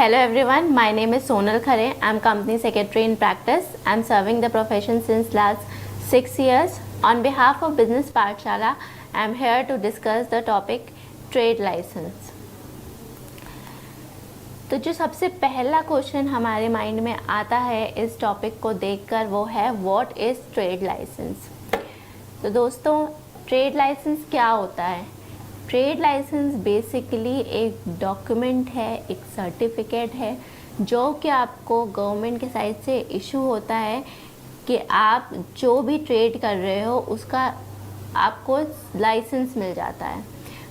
Hello everyone, my name is Sonal Khare. I'm company secretary in practice. I'm serving the profession since last 6 years. On behalf of Business Pathshala, I'm here to discuss the topic trade license. तो जो सबसे पहला question हमारे mind में आता है इस topic को देखकर वो है व्हाट इज़ ट्रेड लाइसेंस। तो दोस्तों ट्रेड लाइसेंस क्या होता है? ट्रेड लाइसेंस बेसिकली एक डॉक्यूमेंट है, एक सर्टिफिकेट है जो कि आपको गवर्नमेंट के साइड से इशू होता है कि आप जो भी ट्रेड कर रहे हो उसका आपको लाइसेंस मिल जाता है।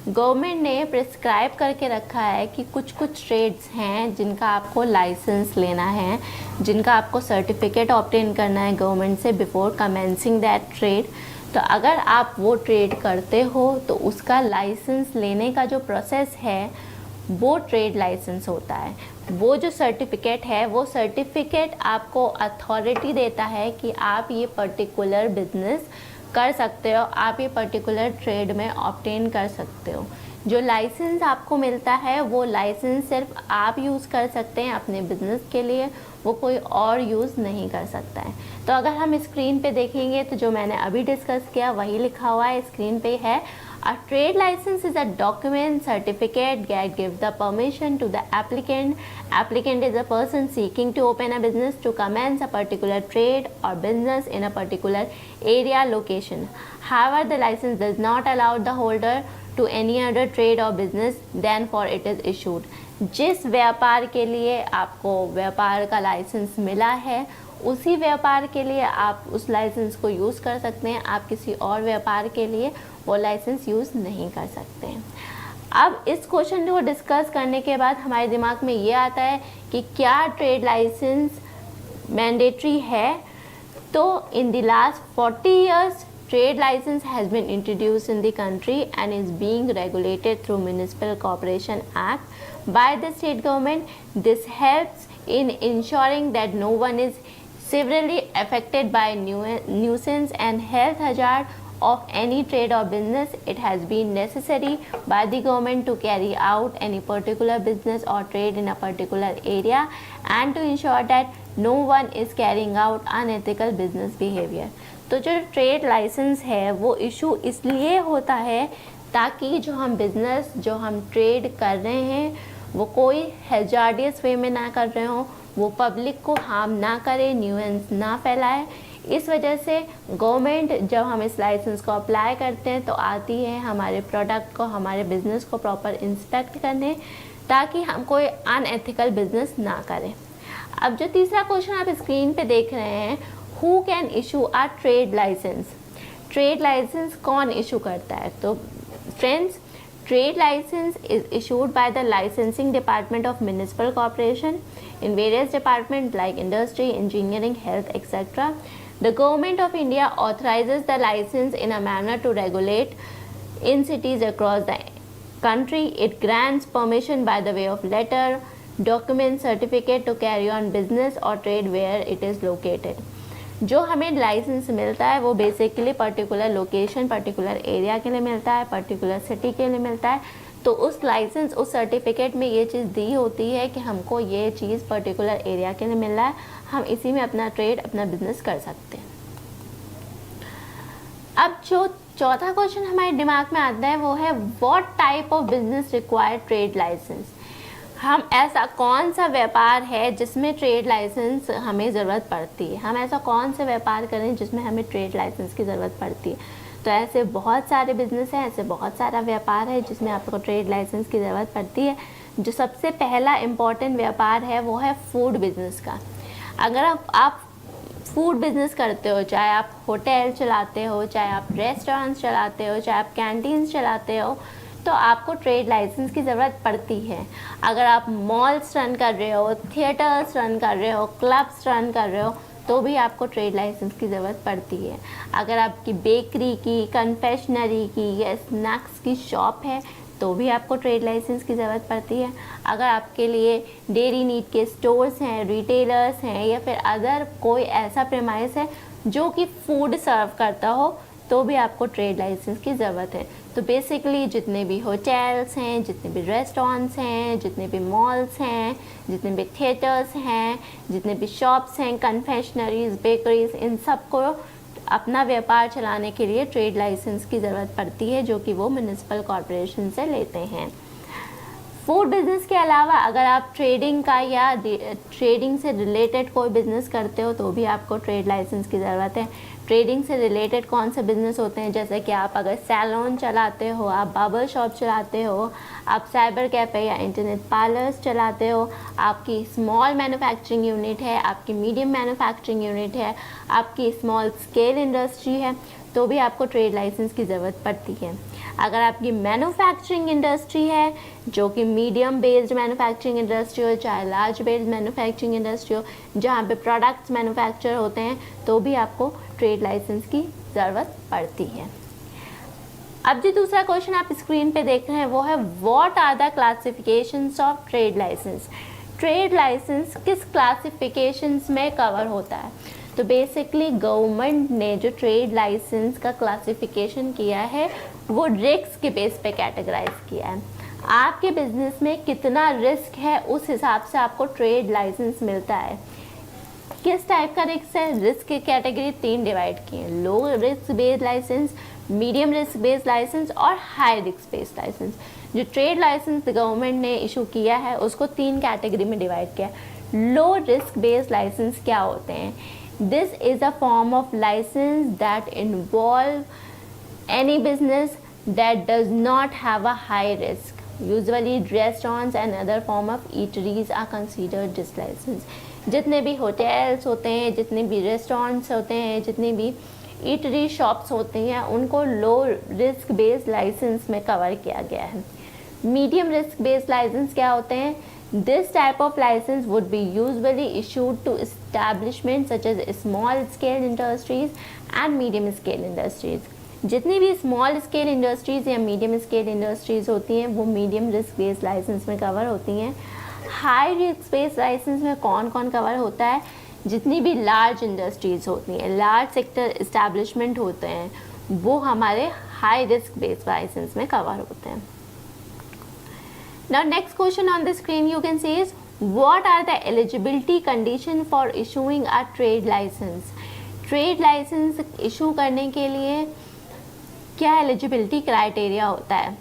गवर्नमेंट ने प्रिस्क्राइब करके रखा है कि कुछ ट्रेड्स हैं जिनका आपको लाइसेंस लेना है, जिनका आपको सर्टिफिकेट ऑब्टेन करना है गवर्नमेंट से बिफोर कमेंसिंग दैट ट्रेड। तो अगर आप वो ट्रेड करते हो तो उसका लाइसेंस लेने का जो प्रोसेस है वो ट्रेड लाइसेंस होता है। वो जो सर्टिफिकेट है वो सर्टिफिकेट आपको अथॉरिटी देता है कि आप ये पर्टिकुलर बिजनेस कर सकते हो, आप ये पर्टिकुलर ट्रेड में ऑब्टेन कर सकते हो। जो लाइसेंस आपको मिलता है वो लाइसेंस सिर्फ आप यूज़ कर सकते हैं अपने बिजनेस के लिए, वो कोई और यूज़ नहीं कर सकता है। तो अगर हम स्क्रीन पे देखेंगे तो जो मैंने अभी डिस्कस किया वही लिखा हुआ है स्क्रीन पे है। A trade license is a document certificate that gives the permission to the applicant. Applicant is a person seeking to open a business to commence a particular trade or business in a particular area location. However, the license does not allow the holder to any other trade or business than for it is issued. जिस व्यापार के लिए आपको व्यापार का licence मिला है उसी व्यापार के लिए आप उस लाइसेंस को यूज़ कर सकते हैं। आप किसी और व्यापार के लिए वो लाइसेंस यूज़ नहीं कर सकते हैं। अब इस क्वेश्चन को डिस्कस करने के बाद हमारे दिमाग में ये आता है कि क्या ट्रेड लाइसेंस मैंडेटरी है? तो in the last 40 years trade license has been introduced in the country and is being regulated through Municipal Corporation Act by the state government. This helps in ensuring that no one is severely affected by nuisance and health hazard of any trade or business. It has been necessary by the government to carry out any particular business or trade in a particular area and to ensure that no one is carrying out unethical business behavior. तो जो trade licence है वो issue इसलिए होता है ताकि जो हम बिज़नेस जो हम ट्रेड कर रहे हैं वो कोई हैजार्डियस वे में ना कर रहे हो, वो पब्लिक को हार्म ना करे, न्यूएंस ना फैलाए। इस वजह से गवर्नमेंट जब हम इस लाइसेंस को अप्लाई करते हैं तो आती है हमारे प्रोडक्ट को, हमारे बिज़नेस को प्रॉपर इंस्पेक्ट करने ताकि हम कोई अनएथिकल बिज़नेस ना करें। अब जो तीसरा क्वेश्चन आप स्क्रीन पे देख रहे हैं, who can issue a trade license? Trade license कौन इशू करता है? तो friends, trade license is issued by the licensing department of municipal corporation in various departments like industry, engineering, health, etc. The government of India authorizes the license in a manner to regulate in cities across the country. It grants permission by the way of letter, document, certificate to carry on business or trade where it is located. जो हमें licence मिलता है वो basically particular location, particular area के लिए मिलता है, particular city के लिए मिलता है। तो उस लाइसेंस, उस सर्टिफिकेट में ये चीज़ दी होती है कि हमको ये चीज़ पर्टिकुलर एरिया के लिए मिल रहा है, हम इसी में अपना ट्रेड, अपना बिजनेस कर सकते हैं। अब जो चौथा क्वेश्चन हमारे दिमाग में आता है वो है what type of business require trade license? हम ऐसा कौन सा व्यापार है जिसमें ट्रेड लाइसेंस हमें ज़रूरत पड़ती है? हम ऐसा कौन सा व्यापार करें जिसमें हमें ट्रेड लाइसेंस की ज़रूरत पड़ती है? तो ऐसे बहुत सारे बिजनेस हैं, ऐसे बहुत सारा व्यापार है जिसमें आपको ट्रेड लाइसेंस की ज़रूरत पड़ती है। जो सबसे पहला इम्पॉर्टेंट व्यापार है वो है फूड बिज़नेस का। अगर आप फूड बिज़नेस करते हो, चाहे आप होटल चलाते हो, चाहे आप रेस्टोरेंट्स चलाते हो, चाहे आप कैंटीन्स चलाते हो, तो आपको ट्रेड लाइसेंस की ज़रूरत पड़ती है। अगर आप मॉल्स रन कर रहे हो, थिएटर्स रन कर रहे हो, क्लब्स रन कर रहे हो, तो भी आपको ट्रेड लाइसेंस की ज़रूरत पड़ती है। अगर आपकी बेकरी की, कन्फेक्शनरी की या स्नैक्स की शॉप है तो भी आपको ट्रेड लाइसेंस की ज़रूरत पड़ती है। अगर आपके लिए डेयरी नीड के स्टोर्स हैं, रिटेलर्स हैं या फिर अदर कोई ऐसा प्रेमाइस है जो कि फूड सर्व करता हो तो भी आपको ट्रेड लाइसेंस की ज़रूरत है। तो बेसिकली जितने भी होटल्स हैं, जितने भी रेस्टोरेंट्स हैं, जितने भी मॉल्स हैं, जितने भी थिएटर्स हैं, जितने भी शॉप्स हैं, कन्फेक्शनरीज, बेकरीज, इन सब को अपना व्यापार चलाने के लिए ट्रेड लाइसेंस की ज़रूरत पड़ती है, जो कि वो म्युनिसिपल कॉरपोरेशन से लेते हैं। फूड बिज़नेस के अलावा अगर आप ट्रेडिंग का या ट्रेडिंग से रिलेटेड कोई बिज़नेस करते हो तो भी आपको ट्रेड लाइसेंस की ज़रूरत है। ट्रेडिंग से रिलेटेड कौन से बिज़नेस होते हैं, जैसे कि आप अगर सैलून चलाते हो, आप बार्बर शॉप चलाते हो, आप साइबर कैफ़े या इंटरनेट पार्लर्स चलाते हो, आपकी स्मॉल मैन्युफैक्चरिंग यूनिट है, आपकी मीडियम मैन्युफैक्चरिंग यूनिट है, आपकी स्मॉल स्केल इंडस्ट्री है, तो भी आपको ट्रेड लाइसेंस की ज़रूरत पड़ती है। अगर आपकी मैन्युफैक्चरिंग इंडस्ट्री है, जो कि मीडियम बेस्ड मैन्युफैक्चरिंग इंडस्ट्री हो, चाहे लार्ज बेस्ड मैन्युफैक्चरिंग इंडस्ट्री हो, जहाँ पे प्रोडक्ट्स मैन्युफैक्चर होते हैं, तो भी आपको ट्रेड लाइसेंस की ज़रूरत पड़ती है। अब जो दूसरा क्वेश्चन आप स्क्रीन पे देख रहे हैं वो है what are the classifications of trade license. Trade license किस क्लासिफिकेशंस में कवर होता है? तो बेसिकली गवर्नमेंट ने जो ट्रेड लाइसेंस का क्लासिफिकेशन किया है वो रिस्क के बेस पे कैटेगराइज किया है। आपके बिजनेस में कितना रिस्क है उस हिसाब से आपको ट्रेड लाइसेंस मिलता है। किस टाइप का रिस्क है? रिस्क की कैटेगरी 3 डिवाइड की है, low risk based license, medium risk based license और हाई रिस्क बेस्ड लाइसेंस। जो ट्रेड लाइसेंस गवर्नमेंट ने इशू किया है उसको 3 कैटेगरी में डिवाइड किया है। लो रिस्क बेस्ड लाइसेंस क्या होते हैं? This is a form of license that involve any business that does not have a high risk. Usually restaurants and other form of eateries are considered this license. जितने भी hotels होते हैं, जितने भी restaurants होते हैं, जितनी भी ईटरी शॉप्स होती हैं, उनको लो रिस्क बेस्ड लाइसेंस में कवर किया गया है। मीडियम रिस्क बेस्ड लाइसेंस क्या होते हैं? This type of license would be usually issued to establishments such as small scale industries and medium scale industries. जितनी भी स्मॉल स्केल इंडस्ट्रीज़ या मीडियम स्केल इंडस्ट्रीज़ होती हैं वो मीडियम रिस्क बेस्ड लाइसेंस में कवर होती हैं। हाई रिस्क बेस्ड लाइसेंस में कौन कौन कवर होता है? जितनी भी लार्ज इंडस्ट्रीज़ होती हैं, लार्ज सेक्टर इस्टेब्लिशमेंट होते हैं, वो हमारे हाई रिस्क बेस्ड लाइसेंस में कवर होते हैं। Now next question on the screen you can see is what are the eligibility condition for issuing a trade license. Trade license issue करने के लिए क्या एलिजिबिलिटी क्राइटेरिया होता है?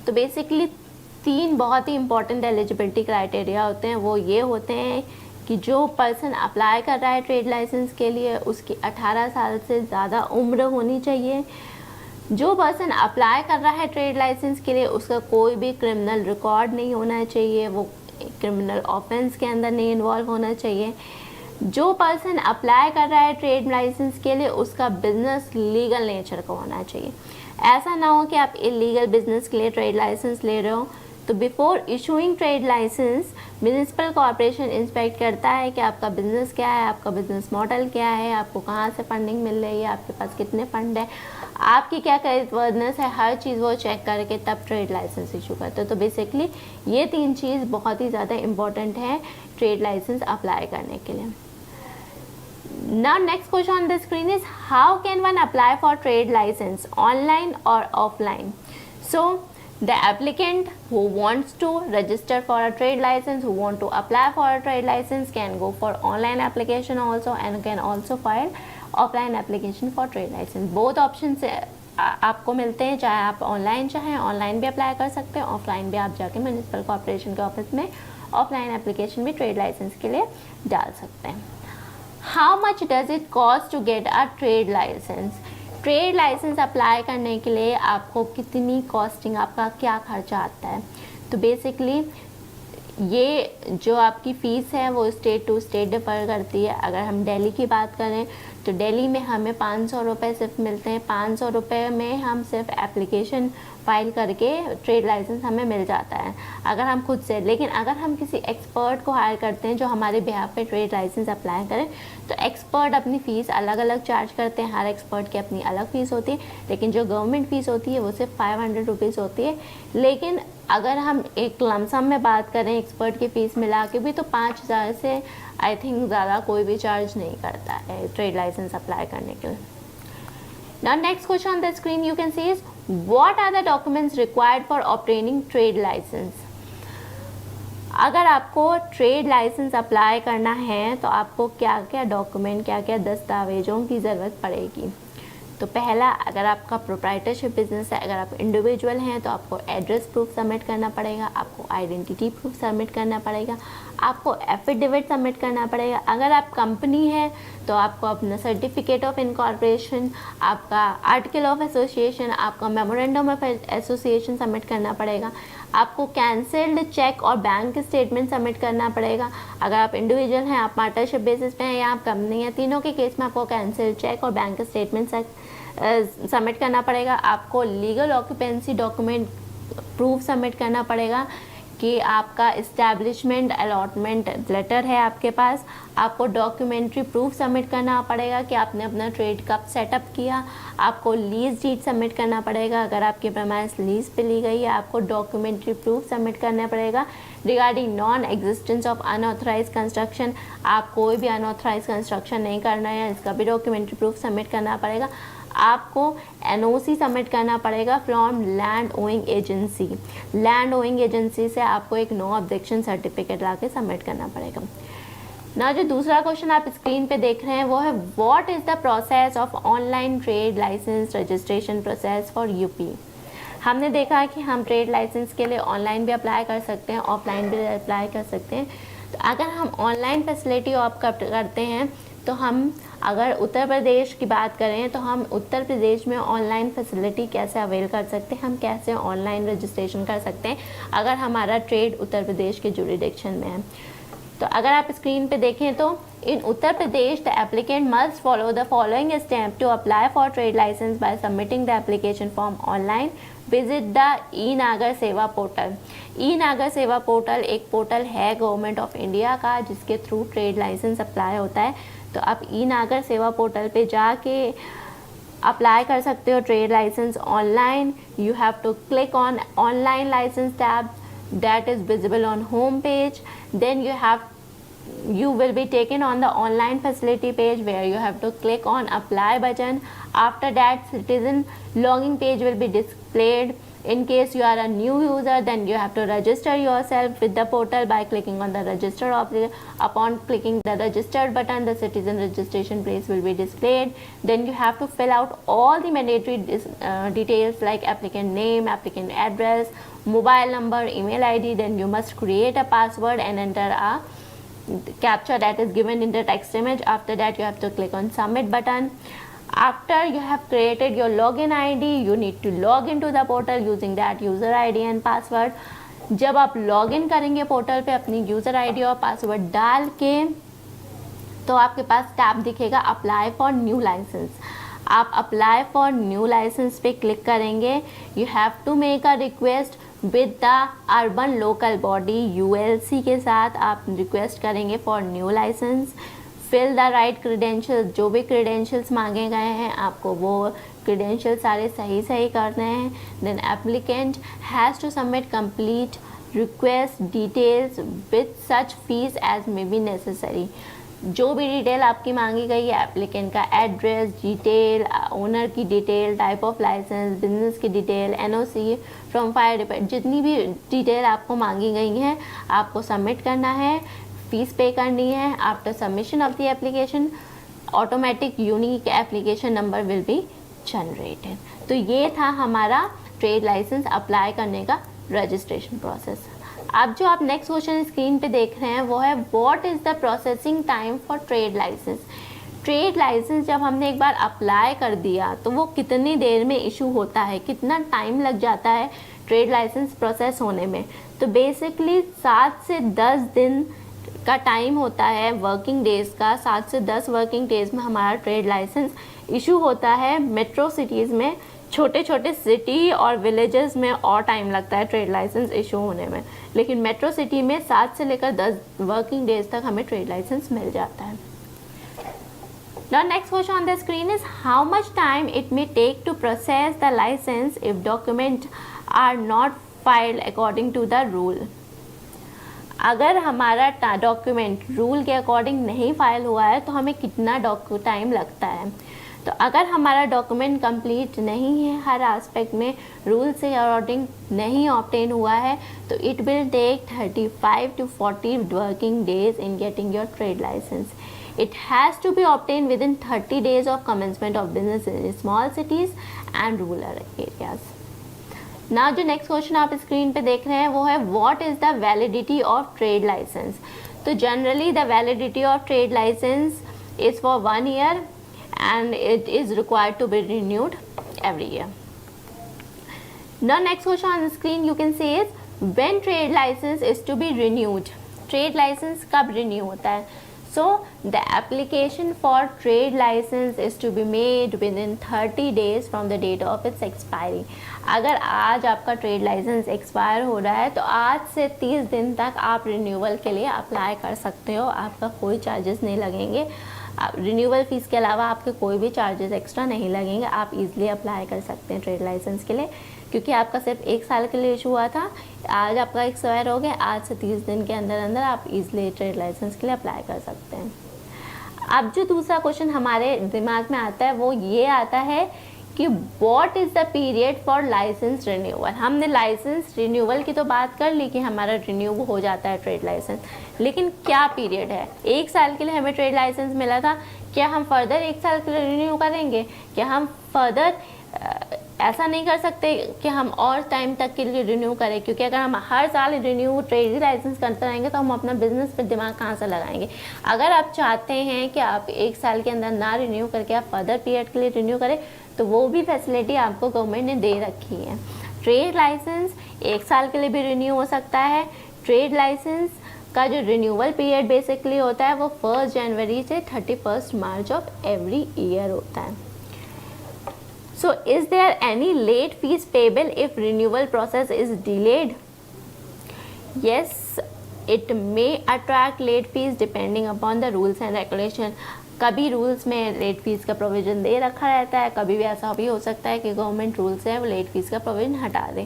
तो बेसिकली 3 बहुत ही इंपॉर्टेंट एलिजिबिलिटी क्राइटेरिया होते हैं। वो ये होते हैं कि जो पर्सन अप्लाई कर रहा है ट्रेड लाइसेंस के लिए उसकी 18 साल से ज़्यादा उम्र होनी चाहिए। जो पर्सन अप्लाई कर रहा है ट्रेड लाइसेंस के लिए उसका कोई भी क्रिमिनल रिकॉर्ड नहीं होना चाहिए, वो क्रिमिनल ऑफेंस के अंदर नहीं इन्वॉल्व होना चाहिए। जो पर्सन अप्लाई कर रहा है ट्रेड लाइसेंस के लिए उसका बिजनेस लीगल नेचर का होना चाहिए। ऐसा ना हो कि आप इलीगल बिजनेस के लिए ट्रेड लाइसेंस ले रहे हो। तो before issuing trade license municipal corporation inspect करता है कि आपका बिजनेस क्या है, आपका बिजनेस मॉडल क्या है, आपको कहाँ से फंडिंग मिल रही है, आपके पास कितने फंड है, आपकी क्या क्रेडिटवर्दनेस है, हर चीज़ वो चेक करके तब ट्रेड लाइसेंस इशू करते हो। तो बेसिकली ये 3 चीज़ बहुत ही ज़्यादा इंपॉर्टेंट है ट्रेड लाइसेंस अप्लाई करने के लिए। Now next question on the screen is how can one apply for trade license, online or offline? So the applicant who wants to register for a trade license, who want to apply for a trade license can go for online application also and can also file offline application for trade license. Both options आपको मिलते हैं, चाहे आप online चाहें online भी apply कर सकते हैं, ऑफलाइन भी आप जाके म्युनिसिपल कॉर्पोरेशन के ऑफिस में ऑफलाइन एप्लीकेशन भी ट्रेड लाइसेंस के लिए डाल सकते हैं। How much does it cost to get a trade license? Trade license apply करने के लिए आपको कितनी कॉस्टिंग, आपका क्या खर्चा आता है? तो बेसिकली ये जो आपकी फ़ीस है वो स्टेट टू स्टेट डिफ़र करती है। अगर हम दिल्ली की बात करें तो दिल्ली में हमें 500 रुपये सिर्फ मिलते हैं। 500 रुपये में हम सिर्फ एप्लीकेशन फ़ाइल करके ट्रेड लाइसेंस हमें मिल जाता है अगर हम खुद से। लेकिन अगर हम किसी एक्सपर्ट को हायर करते हैं जो हमारे बिहाफ पे ट्रेड लाइसेंस अप्लाई करें तो एक्सपर्ट अपनी फ़ीस अलग अलग चार्ज करते हैं। हर एक्सपर्ट की अपनी अलग फ़ीस होती है, लेकिन जो गवर्नमेंट फ़ीस होती है वो सिर्फ 500 रुपीज़ होती है। लेकिन अगर हम एक लमसम में बात करें एक्सपर्ट की फ़ीस मिला के भी तो 5000 से आई थिंक ज़्यादा कोई भी चार्ज नहीं करता है ट्रेड लाइसेंस अप्लाई करने के लिए। Now next question on the screen you can see is what are the documents required for obtaining trade license? अगर आपको ट्रेड लाइसेंस अप्लाई करना है तो आपको क्या क्या डॉक्यूमेंट, क्या क्या दस्तावेज़ों की ज़रूरत पड़ेगी। तो पहला, अगर आपका प्रोप्राइटरशिप बिजनेस है, अगर आप इंडिविजुअल हैं तो आपको एड्रेस प्रूफ सबमिट करना पड़ेगा, आपको आइडेंटिटी प्रूफ सबमिट करना पड़ेगा, आपको एफिडेविट सबमिट करना पड़ेगा। अगर आप कंपनी है तो आपको अपना सर्टिफिकेट ऑफ इनकॉर्पोरेशन, आपका आर्टिकल ऑफ एसोसिएशन, आपका मेमोरेंडम ऑफ एसोसिएशन सबमिट करना पड़ेगा, आपको कैंसल्ड चेक और बैंक स्टेटमेंट सबमिट करना पड़ेगा। अगर आप इंडिविजुअल हैं, आप पार्टनरशिप बेसिस पे हैं या आप कंपनी है, तीनों के केस में आपको कैंसल्ड चेक और बैंक स्टेटमेंट सबमिट करना पड़ेगा। आपको legal occupancy document proof submit करना पड़ेगा कि आपका इस्टेब्लिशमेंट अलॉटमेंट लेटर है आपके पास। आपको डॉक्यूमेंट्री प्रूफ सबमिट करना पड़ेगा कि आपने अपना ट्रेड कब सेटअप किया। आपको लीज डीड सबमिट करना पड़ेगा, अगर आपकी प्रेमाइस लीज पे ली गई है आपको डॉक्यूमेंट्री प्रूफ सबमिट करना पड़ेगा। Regarding non existence of unauthorise construction, आप कोई भी अनऑथराइज कंस्ट्रक्शन नहीं करना है, इसका भी डॉक्यूमेंट्री प्रूफ सबमिट करना पड़ेगा। आपको एनओसी सबमिट करना पड़ेगा from land owing agency. Land owing agency से आपको एक नो ऑब्जेक्शन सर्टिफिकेट ला के सबमिट करना पड़ेगा ना। जो दूसरा क्वेश्चन आप स्क्रीन पे देख रहे हैं वो है what is the process of online trade license registration process for UP. हमने देखा है कि हम ट्रेड लाइसेंस के लिए ऑनलाइन भी अप्लाई कर सकते हैं, ऑफलाइन भी अप्लाई कर सकते हैं। तो अगर हम ऑनलाइन फैसिलिटी ऑप्ट करते हैं तो हम, अगर उत्तर प्रदेश की बात करें तो हम उत्तर प्रदेश में ऑनलाइन फैसिलिटी कैसे अवेल कर सकते हैं, हम कैसे ऑनलाइन रजिस्ट्रेशन कर सकते हैं अगर हमारा ट्रेड उत्तर प्रदेश के जुरिडिक्शन में है। तो अगर आप स्क्रीन पे देखें तो in Uttar Pradesh the applicant must follow the following step to apply for trade licence by submitting the application form online. Visit the e Nagar Sewa portal. E Nagar Sewa portal एक पोर्टल है गवर्नमेंट ऑफ इंडिया का जिसके थ्रू ट्रेड लाइसेंस अप्लाई होता है। तो आप ई Nagar Sewa portal पे जाके अप्लाई कर सकते हो trade license online. You have to click on online license tab that is visible on home page. Then you will be taken on the online facility page where you have to click on apply button. After that, citizen login page will be displayed. In case you are a new user, then you have to register yourself with the portal by clicking on the register option. Upon clicking the registered button, the citizen registration page will be displayed. Then you have to fill out all the mandatory details like applicant name, applicant address, mobile number, email ID. Then you must create a password and enter a captcha that is given in the text image. After that, you have to click on submit button. After you have created your login ID, you need to log into the portal using that user ID and password. जब आप login करेंगे portal पे अपनी user ID और password डाल के तो आपके पास टैब दिखेगा अप्लाई फॉर न्यू लाइसेंस। आप अप्लाई फॉर न्यू लाइसेंस पे क्लिक करेंगे। You have to make a request with the urban local body ULC के साथ आप रिक्वेस्ट करेंगे for new license. Fill the right credentials, जो भी क्रीडेंशियल्स मांगे गए हैं आपको वो क्रीडेंशियल सारे सही करने हैं। Then applicant has to submit complete request details with such fees as may be necessary. जो भी डिटेल आपकी मांगी गई है, एप्लीकेंट का एड्रेस डिटेल, ओनर की detail, type of licence, business की detail, NOC from fire department, जितनी भी डिटेल आपको मांगी गई हैं आपको सबमिट करना है, फीस पे करनी है। After submission of the application automatic unique application number will be generated. तो ये था हमारा ट्रेड लाइसेंस अप्लाई करने का रजिस्ट्रेशन प्रोसेस। अब जो आप नेक्स्ट क्वेश्चन स्क्रीन पे देख रहे हैं वो है what is the processing time for trade license. Trade license जब हमने एक बार अप्लाई कर दिया तो वो कितनी देर में इशू होता है, कितना टाइम लग जाता है ट्रेड लाइसेंस प्रोसेस होने में। तो बेसिकली 7 से 10 दिन का टाइम होता है वर्किंग डेज़ का। 7 से 10 वर्किंग डेज़ में हमारा ट्रेड लाइसेंस इशू होता है। मेट्रो सिटीज़ में, छोटे छोटे सिटी और विलेजेस में और टाइम लगता है ट्रेड लाइसेंस इशू होने में, लेकिन मेट्रो सिटी में 7 से लेकर 10 वर्किंग डेज तक हमें ट्रेड लाइसेंस मिल जाता है। Now next question on the screen is how much time it may take to process the license if documents are not filed according to the rule। अगर हमारा document rule के according नहीं file हुआ है तो हमें कितना टाइम लगता है। तो अगर हमारा डॉक्यूमेंट कंप्लीट नहीं है, हर एस्पेक्ट में रूल से अकॉर्डिंग नहीं ऑब्टेन हुआ है, तो it will take 35 to 40 working days in getting your trade license. It has to be obtained within 30 days of commencement of business in small cities and rural areas. Now जो next question आप screen पे देख रहे हैं वो है what is the validity of trade licence. तो generally the validity of trade licence is for 1 year and it is required to be renewed every year. Now next question on the screen you can see is when trade license is to be renewed. Trade license कब renew होता है? So the application for trade license is to be made within 30 days from the date of its expiry. अगर आज आपका trade licence expire हो रहा है तो आज से 30 दिन तक आप रिन्यूअल के लिए अप्लाई कर सकते हो. आपका कोई चार्जेस नहीं लगेंगे. रिन्यूअल फ़ीस के अलावा आपके कोई भी चार्जेस एक्स्ट्रा नहीं लगेंगे. आप इजीली अप्लाई कर सकते हैं ट्रेड लाइसेंस के लिए, क्योंकि आपका सिर्फ 1 साल के लिए इशू हुआ था. आज आपका एक्सपायर हो गया. आज से 30 दिन के अंदर अंदर आप इजीली ट्रेड लाइसेंस के लिए अप्लाई कर सकते हैं. अब जो दूसरा क्वेश्चन हमारे दिमाग में आता है वो ये आता है कि what is the period for license renewal. हमने लाइसेंस रिन्यूअल की तो बात कर ली कि हमारा रिन्यू हो जाता है ट्रेड लाइसेंस, लेकिन क्या पीरियड है? 1 साल के लिए हमें ट्रेड लाइसेंस मिला था, क्या हम फर्दर 1 साल के लिए रिन्यू करेंगे? क्या हम फर्दर ऐसा नहीं कर सकते कि हम और टाइम तक के लिए रिन्यू करें? क्योंकि अगर हम हर साल रिन्यू ट्रेड लाइसेंस करते रहेंगे तो हम अपना बिजनेस पर दिमाग कहाँ से लगाएंगे? अगर आप चाहते हैं कि आप 1 साल के अंदर ना रिन्यू करके आप फर्दर पीरियड के लिए रिन्यू करें, तो वो भी फैसिलिटी आपको गवर्नमेंट ने दे रखी है. ट्रेड लाइसेंस 1 साल के लिए भी रिन्यू हो सकता है. ट्रेड लाइसेंस का जो रिन्यूअल पीरियड बेसिकली होता है वो 1 जनवरी से 31 मार्च ऑफ एवरी ईयर होता है. So is there any late fees payable if renewal process is delayed? Yes, it may attract late fees depending upon the rules and regulation. कभी rules में late fees का provision दे रखा रहता है, कभी भी ऐसा भी हो सकता है कि गवर्नमेंट रूल्स है वो लेट फीस का प्रोविज़न हटा दें.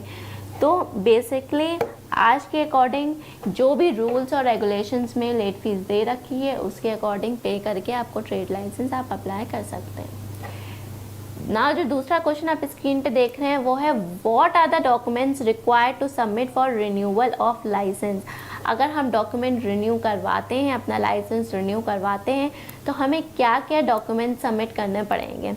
तो बेसिकली आज के अकॉर्डिंग जो भी रूल्स और रेगुलेशंस में लेट फीस दे रखी है उसके अकॉर्डिंग पे करके आपको ट्रेड लाइसेंस आप अप्लाई कर सकते हैं. ना जो दूसरा क्वेश्चन आप स्क्रीन पे देख रहे हैं वो है what are the documents required to submit for renewal of license. अगर हम डॉक्यूमेंट रिन्यू करवाते हैं, अपना लाइसेंस रिन्यू करवाते हैं, तो हमें क्या क्या डॉक्यूमेंट सबमिट करने पड़ेंगे?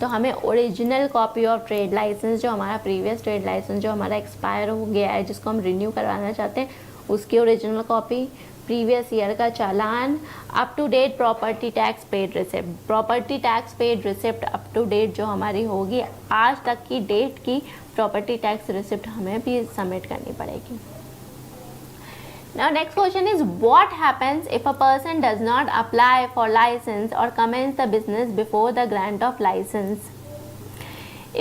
तो हमें original copy of trade license, जो हमारा प्रीवियस ट्रेड लाइसेंस जो हमारा एक्सपायर हो गया है जिसको हम रिन्यू करवाना चाहते हैं, उसकी ओरिजिनल कॉपी, प्रीवियस ईयर का चालान, up to date property tax paid receipt. Property tax paid receipt up to date जो हमारी होगी, आज तक की डेट की प्रॉपर्टी टैक्स रिसिप्ट हमें भी सबमिट करनी पड़ेगी. Now next question is what happens if a person does not apply for license or commence the business before the grant of license?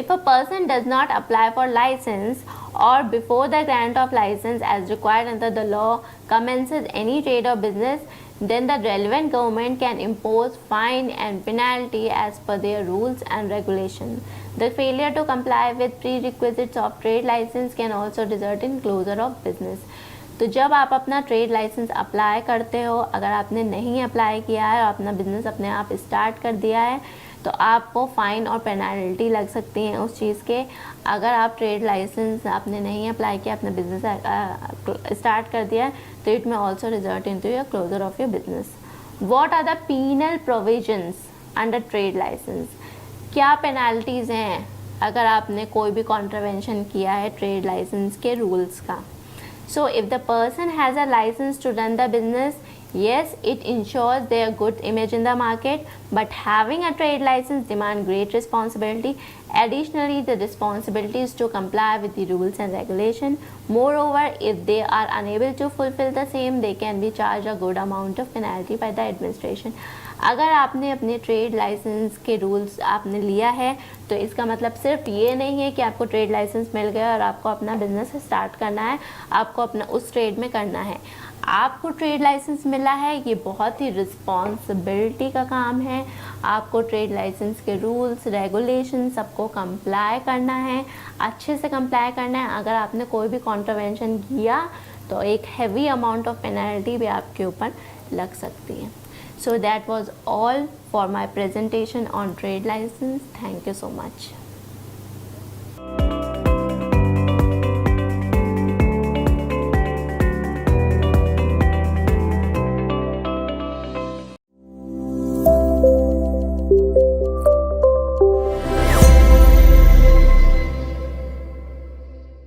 If a person does not apply for license or before the grant of license as required under the law commences any trade or business, then the relevant government can impose fine and penalty as per their rules and regulations. The failure to comply with prerequisites of trade license can also result in closure of business. तो जब आप अपना trade license apply करते हो, अगर आपने नहीं apply किया है और अपना बिजनेस अपने आप स्टार्ट कर दिया है, तो आपको फ़ाइन और पेनल्टी लग सकती हैं उस चीज़ के. अगर आप ट्रेड लाइसेंस आपने नहीं अप्लाई किया, अपना बिजनेस स्टार्ट कर दिया है, तो it may also result into your closure of your business. What are the penal provisions under trade license? क्या पेनल्टीज़ हैं अगर आपने कोई भी कॉन्ट्रावेंशन किया है ट्रेड लाइसेंस के रूल्स का? So if the person has a license to run the business, yes, it ensures their good image in the market, but having a trade license demands great responsibility. Additionally, the responsibility is to comply with the rules and regulation. Moreover, if they are unable to fulfill the same, they can be charged a good amount of penalty by the administration. अगर आपने अपने trade license के rules आपने लिया है, तो इसका मतलब सिर्फ ये नहीं है कि आपको ट्रेड लाइसेंस मिल गया और आपको अपना बिजनेस स्टार्ट करना है, आपको अपना उस ट्रेड में करना है. आपको ट्रेड लाइसेंस मिला है, ये बहुत ही रिस्पॉन्सिबिलिटी का काम है. आपको ट्रेड लाइसेंस के रूल्स रेगुलेशन सबको कंप्लाई करना है, अच्छे से कंप्लाई करना है. अगर आपने कोई भी कॉन्ट्रावेंशन किया तो एक हैवी अमाउंट ऑफ पेनल्टी भी आपके ऊपर लग सकती है. So that was all for my presentation on trade license. Thank you so much.